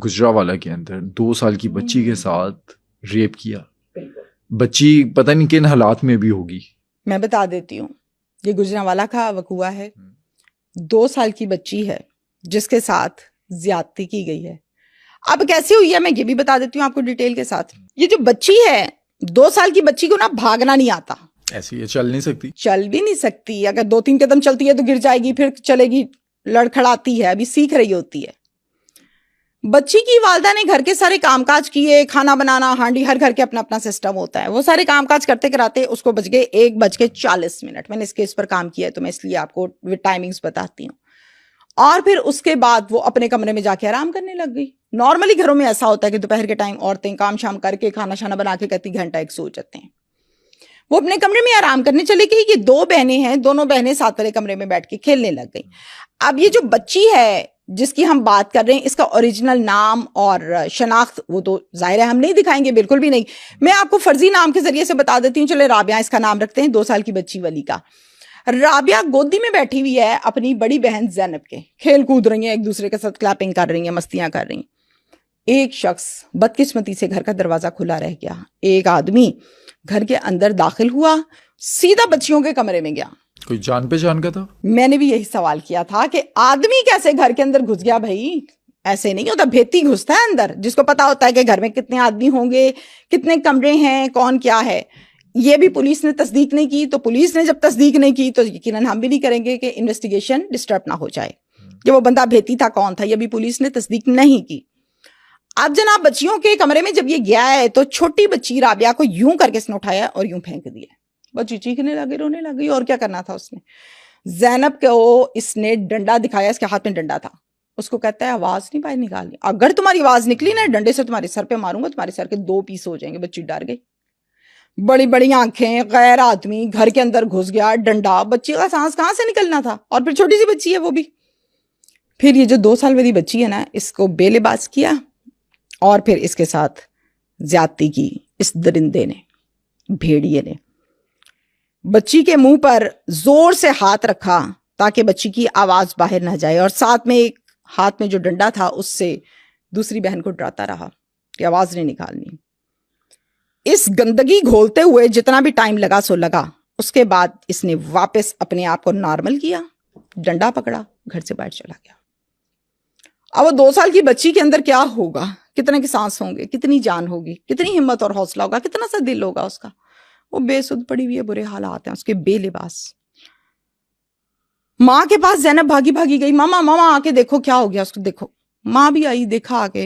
گجرانوالہ کے اندر 2 سال کی بچی کے ساتھ ریپ کیا. بچی پتہ نہیں کن حالات میں بھی ہوگی. میں بتا دیتی ہوں, یہ گجرانوالہ کا وقوع ہے. 2 سال کی بچی ہے جس کے ساتھ زیادتی کی گئی ہے. اب کیسی ہوئی ہے میں یہ بھی بتا دیتی ہوں آپ کو ڈیٹیل کے ساتھ. یہ جو بچی ہے 2 سال کی بچی کو نا بھاگنا نہیں آتا. ایسی یہ چل نہیں سکتی, چل بھی نہیں سکتی. اگر 2-3 قدم چلتی ہے تو گر جائے گی, پھر چلے گی, لڑکھڑاتی ہے, ابھی سیکھ رہی ہوتی ہے. بچی کی والدہ نے گھر کے سارے کام کاج کیے, کھانا بنانا, ہانڈی, ہر گھر کے اپنا اپنا سسٹم ہوتا ہے. وہ سارے کام کاج کرتے کراتے اس کو بج گئے 1:40. میں نے اس کیس پر کام کیا ہے تو میں اس لیے آپ کو ٹائمنگز بتاتی ہوں. اور پھر اس کے بعد وہ اپنے کمرے میں جا کے آرام کرنے لگ گئی. نارملی گھروں میں ایسا ہوتا ہے کہ دوپہر کے ٹائم عورتیں کام شام کر کے کھانا شانا بنا کے کہتی گھنٹہ ایک سو جاتے ہیں. وہ اپنے کمرے میں آرام کرنے چلے گئی. یہ 2 بہنیں ہیں, دونوں بہنیں ساتھ والے کمرے میں بیٹھ کے کھیلنے لگ گئی. اب یہ جو بچی ہے جس کی ہم بات کر رہے ہیں, اس کا اوریجنل نام اور شناخت وہ تو ظاہر ہے ہم نہیں دکھائیں گے, بالکل بھی نہیں. میں آپ کو فرضی نام کے ذریعے سے بتا دیتی ہوں. چلے رابعہ اس کا نام رکھتے ہیں, 2 سال کی بچی والی کا. رابعہ گودی میں بیٹھی ہوئی ہے اپنی بڑی بہن زینب کے, کھیل کود رہی ہیں, ایک دوسرے کے ساتھ کلیپنگ کر رہی ہیں, مستیاں کر رہی ہیں. ایک شخص بدقسمتی سے گھر کا دروازہ کھلا رہ گیا. ایک آدمی گھر کے اندر داخل ہوا, سیدھا بچیوں کے کمرے میں گیا. کوئی جان پہچان کا تھا؟ میں نے بھی یہی سوال کیا تھا کہ آدمی کیسے گھر کے اندر گھس گیا بھائی. ایسے نہیں ہوتا, بھیتی گھستا ہے اندر, جس کو پتا ہوتا ہے کہ گھر میں کتنے آدمی ہوں گے, کتنے کمرے ہیں, کون کیا ہے. یہ بھی پولیس نے تصدیق نہیں کی. تو پولیس نے جب تصدیق نہیں کی تو یقیناً ہم بھی نہیں کریں گے کہ انویسٹیگیشن ڈسٹرب نہ ہو جائے کہ وہ بندہ بھیتی تھا کون تھا. یہ بھی پولیس نے تصدیق نہیں کی. اب جناب بچیوں کے کمرے میں جب یہ گیا ہے تو چھوٹی بچی رابعہ کو یوں کر کے اس نے اٹھایا اور یوں پھینک دیا. بچی چیخنے لگی, رونے لگی, اور کیا کرنا تھا اس نے. زینب کو اس نے ڈنڈا دکھایا, اس کے ہاتھ میں ڈنڈا تھا. اس کو کہتا ہے آواز نہیں باہر نکالنی, اگر تمہاری آواز نکلی نا ڈنڈے سے تمہارے سر پہ ماروں گا, تمہارے سر کے 2 پیس ہو جائیں گے. بچی ڈر گئی, بڑی بڑی آنکھیں, غیر آدمی گھر کے اندر گھس گیا, ڈنڈا. بچی کا سانس کہاں سے نکلنا تھا, اور پھر چھوٹی سی بچی ہے وہ بھی. پھر یہ جو 2 سال والی بچی ہے نا, اس کو بے لباس کیا اور پھر اس کے ساتھ زیادتی کی اس درندے نے, بھیڑیے نے. بچی کے منہ پر زور سے ہاتھ رکھا تاکہ بچی کی آواز باہر نہ جائے, اور ساتھ میں ایک ہاتھ میں جو ڈنڈا تھا اس سے دوسری بہن کو ڈراتا رہا کہ آواز نہیں نکالنی. اس گندگی گھولتے ہوئے جتنا بھی ٹائم لگا سو لگا. اس کے بعد اس نے واپس اپنے آپ کو نارمل کیا, ڈنڈا پکڑا, گھر سے باہر چلا گیا. اب وہ 2 سال کی بچی کے اندر کیا ہوگا, کتنے کے سانس ہوں گے, کتنی جان ہوگی, کتنی ہمت اور حوصلہ ہوگا, کتنا سا دل ہوگا اس کا. وہ بے سود پڑی ہوئی ہے, برے حالات ہیں اس کے, بے لباس. ماں کے پاس زینب بھاگی بھاگی گئی, ماما ماما آ کے دیکھو کیا ہو گیا اس کو, دیکھو. ماں بھی آئی, دیکھا آ کے,